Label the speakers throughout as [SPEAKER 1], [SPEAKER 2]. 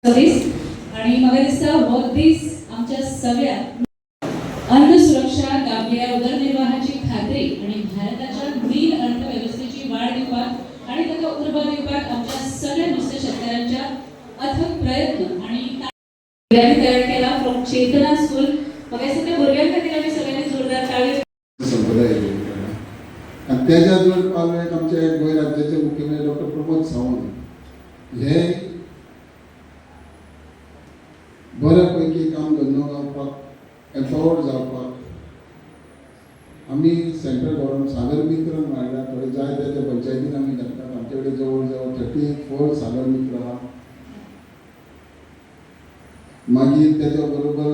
[SPEAKER 1] आणि म्हाका दिसता हो दीस आमच्या सगळ्या अन्न सुरक्षा, गांभीर्य, उदरनिर्वाहाची खात्री आणि भारताच्या ग्रीन अर्थव्यवस्थेची वाढ दिवपाक आणि ताका उर्बा दिवपाक आमच्या सगळ्या नुस्तें शेतकऱ्यांच्या अथक प्रयत्न आणि तयार केला फ्रॉम चेतना स्कूल. म्हाका दिसता त्या भुरग्यां खातीर आमी सगळ्यांनी जोरदार ताळयो.
[SPEAKER 2] आणि त्याच्या जोड पालवेक आमचे गोंय राज्याचे मुख्यमंत्री डॉक्टर प्रमोद सावंत हे बऱ्यापैकी काम धंदो जावपाक एफोर्ड जावपाक आमी सेंट्रल गव्हर्नमेंट सागर मित्र मांडला. थोडे जाय त्या पंचायतीन आमी घालतात. आमचे कडेन जवळ जवळ 34 सागर मित्र आहा. मागीर त्याच्या बरोबर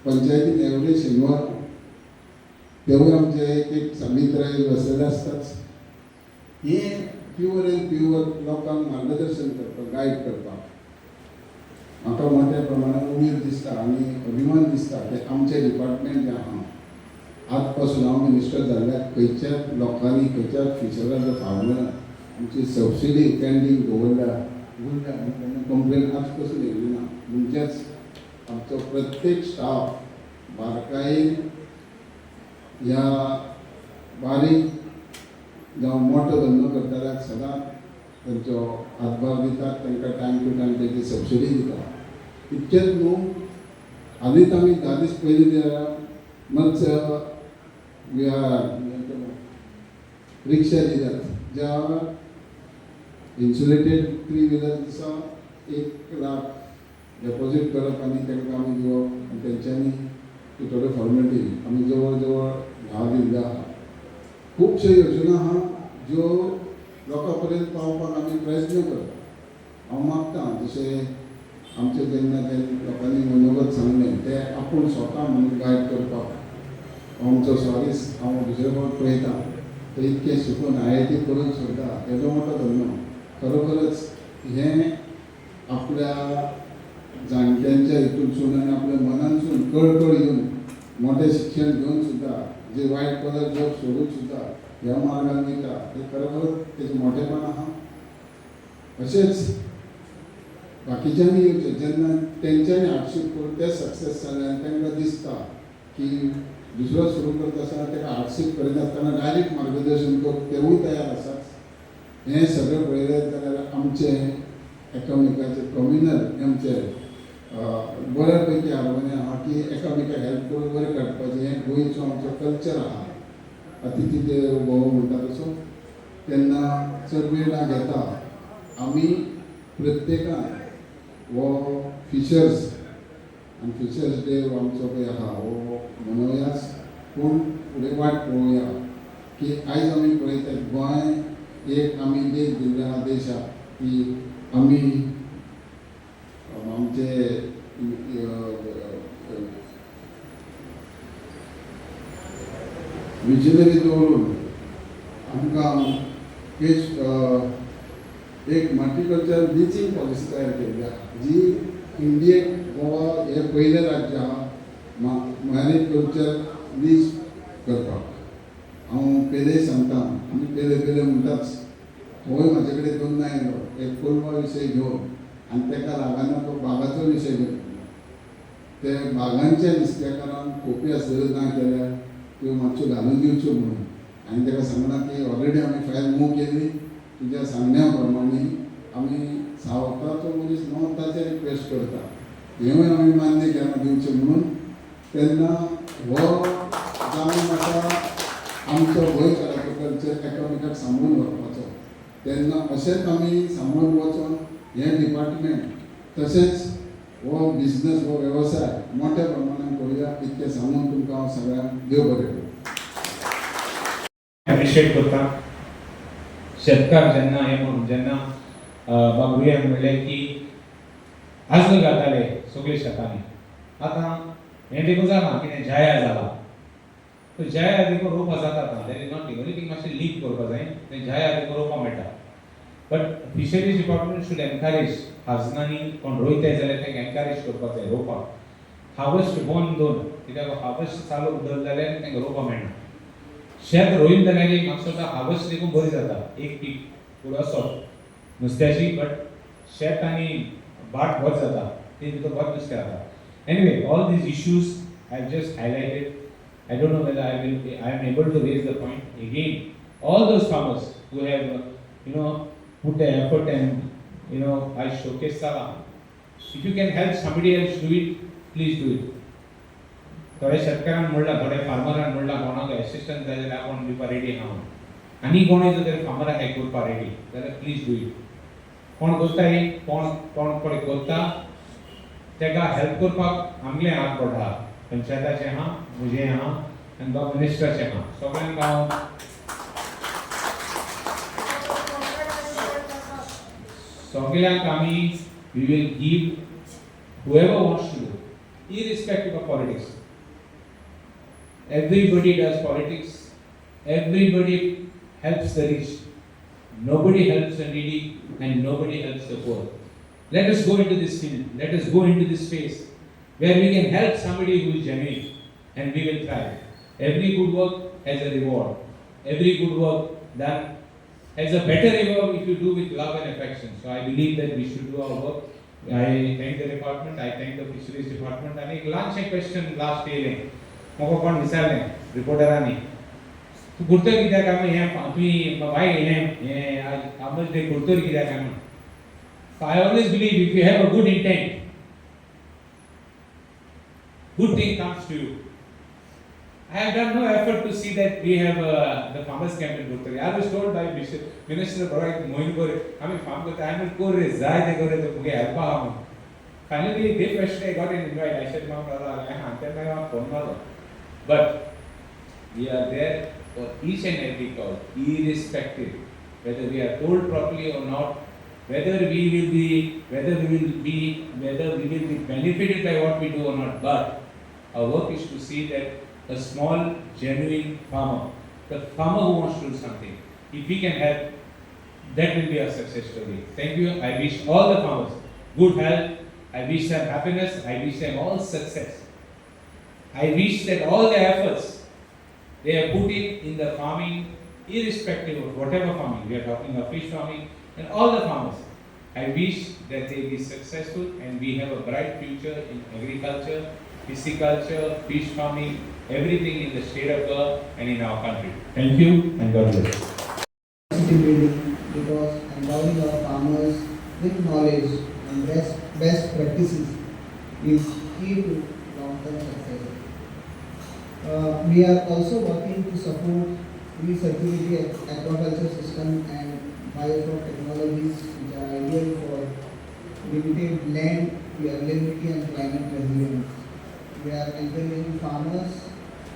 [SPEAKER 2] पंचायतीन एवरेज शेनवार तेवूय आमचे एक मित्र बसलेले असतात. हे प्युअर एंड प्युअर लोकांक मार्गदर्शन करपाक, गायड करपाक म्हाका मोठ्या प्रमाणात उमेद दिसता आणि अभिमान दिसता की आमचे डिपार्टमेंट जे आहा आज पासून हांव मिनिस्टर जाल्ल्याक खंयच्या लोकांनी खंयच्या फिशरांचो फार्मर आमची सबसिडी पेंडींग दवरल्या आनी तेन्ना कंप्लेन आज पासून येयली ना. म्हणजेच आमचो प्रत्येक स्टाफ बारकायेन ह्या बारीक जावं मोठो धंदो करतल्याक सदांच तांचो हातभार दितात. तांकां टायम टू टायम तेजी सबसिडी दितात. इतकेंच न्हू, आदींच आमी 10 दीस पयलीं मत्स्य रिक्षा दिल्यात ज्या इन्सुलेटेड 3 व्हिलर दिसा 1 लाख डेपॉझीट करप आनी तांकां आमी दिवप आनी तेंच्यांनी थोड्यो फॉर्मेलिटी आमी जवळ जवळ 10 दिल्ले आहा. खुबश्यो योजना आहा ज्यो लोकां पर्यंत पावपाक आमी प्रयत्न करता. हांव मागतां जशें आमचे जेन्ना ते लोकांनी मनोगत सांगलें ते आपूण स्वता म्हणून गायड करपाक आमचो सॉरीस हांव दुसरे फावट पळयतां. ते इतके शिकून IIT करून सुद्दां येदो मोठो धंदो खरोखरच हें आपल्या जाणट्यांच्या हितूनसून आनी आपल्या मनानसून कळकळ येवन मोठें शिक्षण घेवन सुद्दां जे वायट कलर जॉब सोडून सुद्दां ह्या मार्गान वयता हे खरोखरच तेजें मोठेपण आहा. अशेंच बाकीच्यांनी येवचें जेन्ना तेंच्यांनी हार्डशीप करून ते सक्सेस जाले आनी तांकां दिसता की दुसरो सुरू करता आसतना ताका हार्डशीप करिनासतना डायरेक्ट मार्गदर्शन करूंक तेवूय तयार आसात. हें सगळें पळयलें जाल्यार आमचे एकामेकाचे कम्युनल आमचे बऱ्यापैकी हार्मोनी आहा की एकामेकाक हेल्प करून बरें काडपाचें हें गोंयचो आमचो कल्चर आहा. अतिथी देवो भव म्हणटा तसो तेन्ना चड वेळ ना घेता आमी प्रत्येकान हो फिशर्स आनी फिशर्स डे आमचो पळय आहा हो मनोवयाच. पूण फुडें वाट पळोवया की आयज आमी पळयता गोंय एक आमी देश दिल्लो आहा देश आहा की आमी आमचे मिशनरी दवरून आमकां एक मल्टीकल्चर लिचिंग पॉलिसी तयार केल्ली आहा जी इंडियेक गोवा हे पयलें राज्य आहा मॅरीकल्चर लीज करपाक. हांव पयलें सांगतां आमी पयलें म्हणटाच होय म्हाजे कडेन दोन आयलो एक कोलवा विशय घेवन आनी ताका लागना तो बागाचो विशय घेवन ते बागांच्या नुस्तेकारांक खोपी आसल्यो ना केल्यार त्यो मातश्यो घालून दिवच्यो म्हणून आनी ताका सांगना की ऑलरेडी आमी फायल मूव केली तुज्या सांगण्या प्रमाणे आमी सावताचो मनीस न्हू ताचेर रिक्वेस्ट करता हेंवूय आमी मान्य केन्ना दिवचें म्हणून. तेन्ना हो जावन आसा आमचो गोंयकाराचो कल्चर एकामेकाक सांबाळून व्हरपाचो. तेन्ना अशेंच आमी सांबाळून वचोन हें डिपार्टमेंट तशेंच हो बिझनस हो वेवसाय मोठ्या प्रमाणान करूया इतकें सांगून तुमकां हांव सगळ्यांक देव बरें करूं.
[SPEAKER 3] एप्रिशिएट करता शेतकार जेन्ना हे म्हणून जेन्ना बाबुये म्हणलें की आजून घालताले सगळे शेतांनी आतां हें देखून जालां कितें जाया जाला तो जाया देखून रोवपा जाता आतां that is not only thing मातशें लीक करपा जाय तें जाया देखून रोवपा मेळटा. But fisheries department should encourage हाजनांनी कोण रोयताय जाल्यार तांकां एनकरेज करपाक जाय रोवपाक. हार्वेस्ट बंद दवन कित्याक हार्वेस्ट चालू उरत जाल्यार तांकां रोवपा मेळना. शेत रोयन जाल्यार एक म्हाका सुद्दां हार्वेस्ट देखून बरी जाता एक पीक फूल असो नुस्त्याची. बट शेत आणि भात बहुत जाता ते भितर बहुत नुस्तें जाता. Anyway, all these issues I have just highlighted. I don't know whether I am able to raise the point again. All those farmers who have put the effort and I showcase Sala. If you can help somebody else do it, please do it. थोड्या शेतकऱ्यांक म्हणला थोड्या फार्मरांक म्हणला कोणाक assistant जाय जाल्यार आपण दिवपाक ready आहा आनी कोणूय जर तरी फार्मराक हेल्प करपाक रेडी जाल्यार प्लीज डू इट. कोण करताय कोण कोण करता तेका हेल्प करपाक आमगे हात पडटा. पंचायताचे आहा, म्हजे आहा आनी गो मिनिस्टराचे आहा. सगळ्यांक हांव सगळ्यांक आमी we will give whoever wants to do, irrespective of politics. Everybody does politics. Everybody helps the rich. Nobody helps the needy and nobody helps the poor. Let us go into this field. Let us go into this space where we can help somebody who is genuine and we will thrive. Every good work has a reward. Every good work done has a better reward if you do with love and affection. So I believe that we should do our work. I thank the department. I thank the Fisheries department. And एक लहानशें question last year म्हाका कोण विचारलें रिपोर्टरांनी तूं कुर्तोर कित्याक काय म्हण तुवें bye हें आमच ते कुर्तोर कित्याक काय म्हण. So I always believe if you have a good intent, good thing comes to you. I have done no effort to see that we have the farmers camp in Curtorim. I was told by Minister Bharat Mohin Gore, I mean farm करता I mean कोरे जाय ते करे तो मुगे help आहा म्हण. Finally they question I got an invite. I said mom brother हाँ तें मैं phone मारो. But we are there for each and every cause, irrespective whether we are told properly or not, whether we will be benefited by what we do or not. But our work is to see that a small genuine farmer, the farmer who wants to do something, if we can help, that will be our success story. Thank you. I wish all the farmers good health. I wish them happiness. I wish them all success. I wish that all the efforts they have put in the farming, irrespective of whatever farming, we are talking of fish farming and all the farmers, I wish that they be successful and we have a bright future in agriculture, pisciculture, fish farming, everything in the state of Goa and in our country. Thank you and God bless.
[SPEAKER 4] Because endowing our farmers with knowledge and best practices is key to long-term success. We are also working to support recirculating aquaculture system and biofuel technologies which are ideal for limited land availability and climate resilience. We are encouraging farmers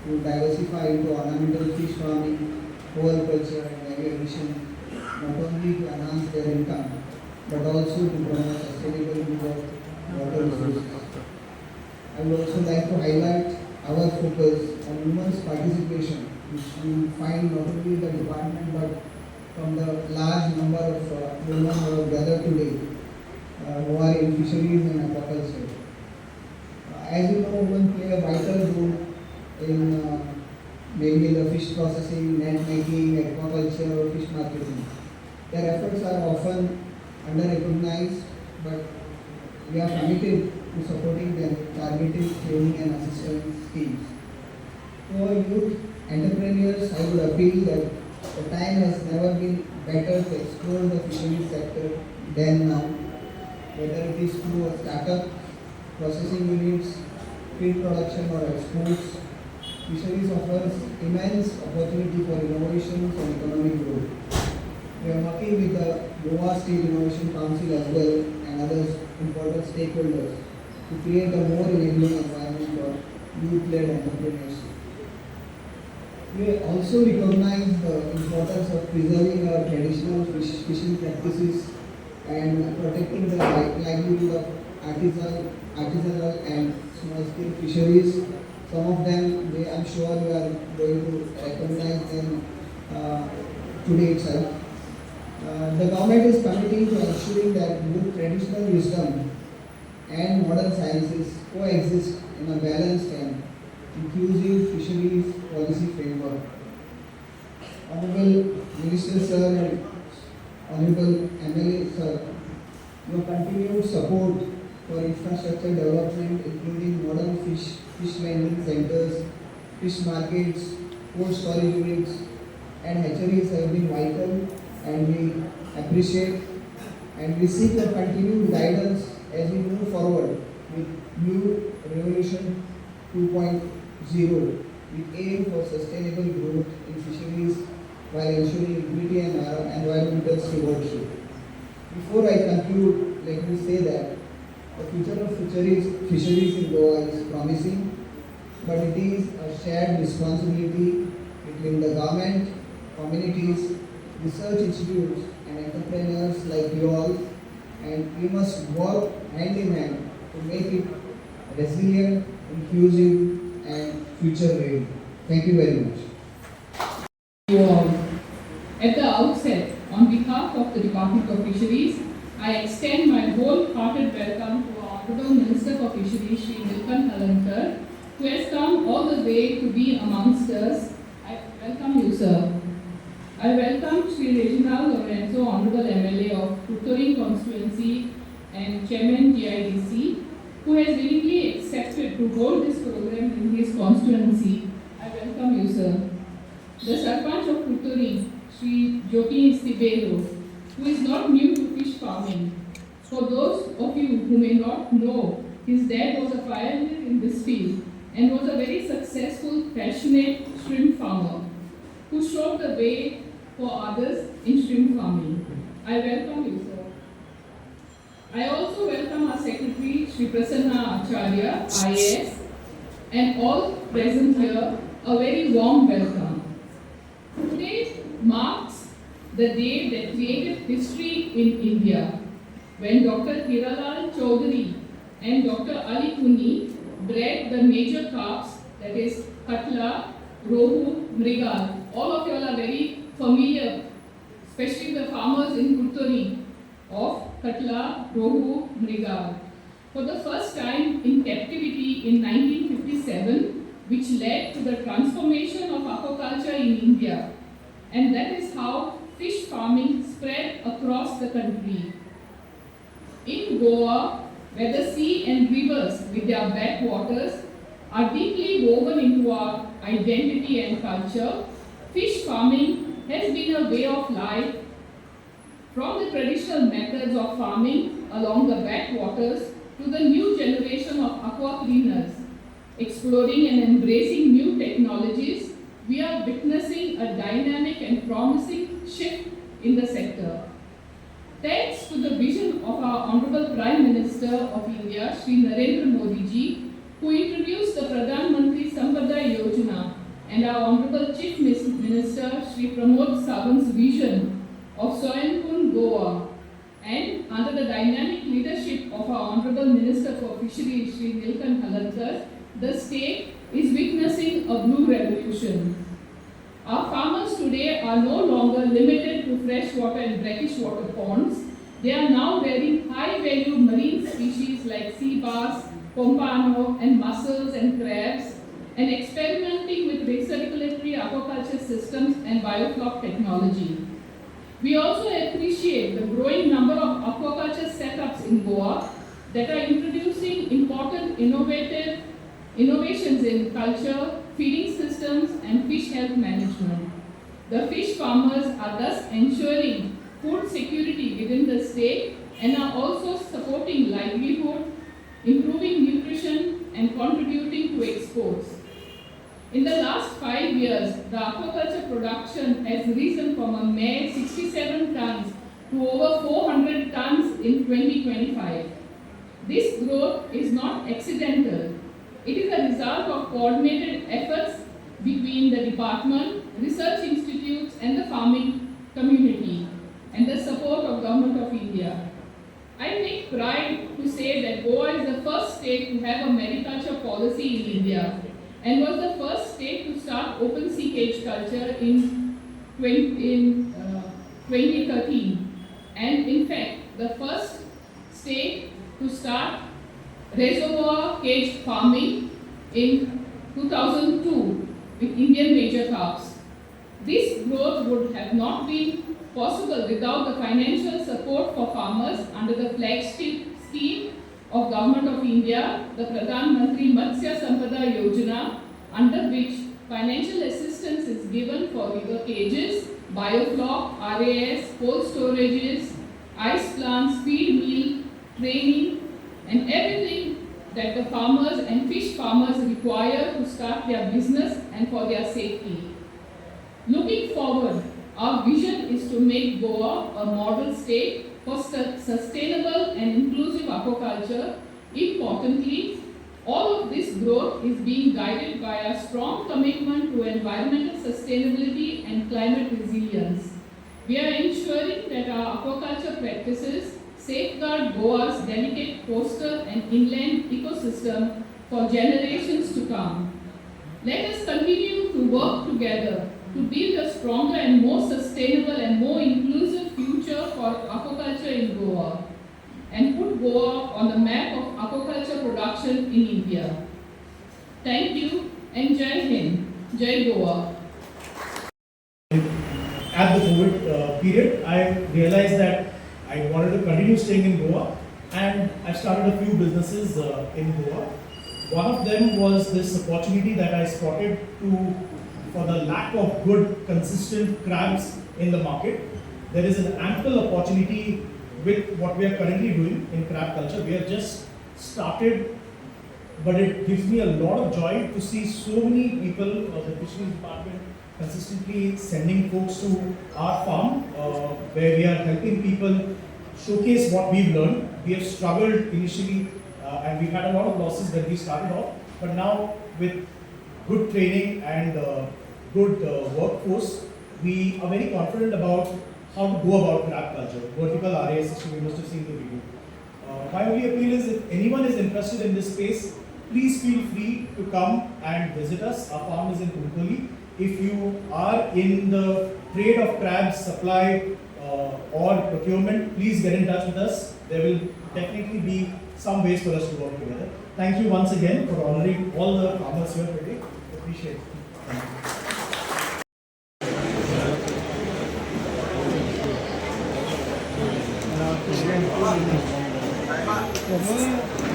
[SPEAKER 4] to diversify into ornamental fish farming, aquaculture and value addition, not only to enhance their income but also to promote sustainable use of water resources. I would also like to highlight our focus on women's participation, which we find not only in the department but from the large number of women who are gathered today who are in fisheries and aquaculture. As you know, women play a vital role in maybe the fish processing, net making, aquaculture or fish marketing. Their efforts are often under-recognized, but we are committed to supporting them targeted training and assistance schemes. To our youth entrepreneurs, I would appeal that the time has never been better to explore the fisheries sector than now, whether it is through a startup, processing units, feed production or exports. Fisheries offers immense opportunity for innovations and economic growth. We are working with the Goa State Innovation Council as well and other important stakeholders to create a more enabling environment for youth-led entrepreneurship. We also recognize the importance of preserving our traditional fishing practices and protecting the livelihood of artisanal and small-scale fisheries. Some of them, I'm sure you are going to recognize them today itself. The government is committing to ensuring that both traditional wisdom and modern sciences coexist in a balanced and inclusive fisheries policy framework. Honorable Minister Sir and Honorable MLA Sir, your continued support for infrastructure development, including modern fish landing centers, fish markets, cold storage units, and hatcheries have been vital, and we appreciate and we seek your continued guidance as we move forward with New Revolution 2.0. We aim for sustainable growth in fisheries while ensuring equity and environmental stewardship. Before I conclude, let me say that the future of fisheries in Goa is promising, but it is a shared responsibility between the government, communities, research institutes, and entrepreneurs like you all, and we must work hand in hand to make it resilient, inclusive, and future ready. Thank you very much.
[SPEAKER 5] You all. At the outset, on behalf of the Department of Fisheries, I extend my wholehearted welcome to our Honorable Minister for Fisheries, Shri Nilkan Halankar, who has come all the way to be amongst us. I welcome you, sir. I welcome Shri Reginald Lorenzo, Honorable MLA of Curtorim constituency and Chairman GIDC, who has willingly accepted to hold this program in his constituency. I welcome you, sir. The Sarpanch of Curtorim, Shri Jyoti Sibero, who is not new to fish farming. For those of you who may not know, his dad was a pioneer in this field and was a very successful, passionate shrimp farmer who showed the way for others in shrimp farming. I welcome you, sir. I also welcome our Secretary, Shri Prasanna Acharya, IAS, and all present here, a very warm welcome. Today marks the day that created history in India, when Dr. Hiralal Chaudhary and Dr. Ali Kuni bred the major carps, that is Katla, Rohu, Mrigal. All of you all are very familiar, especially the farmers in Curtorim, of Katla, Rohu, Mrigal. For the first time in captivity in 1957, which led to the transformation of aquaculture in India. And that is how fish farming spread across the country. In Goa, where the sea and rivers with their backwaters are deeply woven into our identity and culture, fish farming has been a way of life. From the traditional methods of farming along the backwaters to the new generation of aqua cleaners, exploring and embracing new technologies, we are witnessing a dynamic and promising shift in the sector. Thanks to the vision of our Honorable Prime Minister of India, Shri Narendra Modi ji, who introduced the Pradhan Mantri Sampada Yojana, and our Honorable Chief Minister, Shri Pramod Sawant's vision of Soyankun Goa, and under the dynamic leadership of our Honorable Minister for Fisheries, Shri Nilkan Halankar, the state is witnessing a blue revolution. Our farmers today are no longer limited to freshwater and brackish water ponds. They are now rearing high-value marine species like sea bass, pompano, and mussels and crabs, and experimenting with recirculatory aquaculture systems and biofloc technology. We also appreciate the growing number of aquaculture setups in Goa that are introducing important innovations in culture, feeding systems, and fish health management. The fish farmers are thus ensuring food security within the state and are also supporting livelihood, improving nutrition, and contributing to exports. In the last 5 years, the aquaculture production has risen from a mere 67 tons to over 400 tons in 2025. This growth is not accidental. It is a result of coordinated efforts between the department, research institutes, and the farming community, and the support of Government of India. I take pride to say that Goa is the first state to have a mariculture policy in India, and was the first state to start open sea cage culture in 2013, and in fact the first state to start reservoir cage farming in 2002 with Indian major carps. This growth would have not been possible without the financial support for farmers under the flagship scheme of Government of India, the Pradhan Mantri Matsya Sampada Yojana, under which financial assistance is given for river cages, biofloc, RAS, cold storages, ice plants, feed mill, training, and everything that the farmers and fish farmers require to start their business and for their safety. Looking forward, our vision is to make Goa a model state for sustainable and inclusive aquaculture. Importantly, all of this growth is being guided by a strong commitment to environmental sustainability and climate resilience. We are ensuring that our aquaculture practices safeguard Goa's delicate coastal and inland ecosystem for generations to come. Let us continue to work together to build a stronger and more sustainable and more inclusive future for aquaculture in Goa and put Goa on the map of aquaculture production in India. Thank you and Jai Hind, Jai Goa.
[SPEAKER 6] At the COVID period, I realized that I wanted to continue staying in Goa, and I started a few businesses in Goa. One of them was this opportunity that I spotted for the lack of good, consistent crabs in the market. There is an ample opportunity with what we are currently doing in crab culture. We have just started, but it gives me a lot of joy to see so many people of the fisheries department consistently sending folks to our farm, where we are helping people showcase what we've learned. We have struggled initially, and we've had a lot of losses when we started off, but now with good training and good workforce, we are very confident about how to go about crab culture. Vertical RAS system, you must have seen the video. My only appeal is, if anyone is interested in this space, please feel free to come and visit us. Our farm is in Curtorim. If you are in the trade of crabs supply or procurement, please get in touch with us. There will definitely be some ways for us to work together. Thank you once again for honoring all the farmers here today. Appreciate it. Thank you.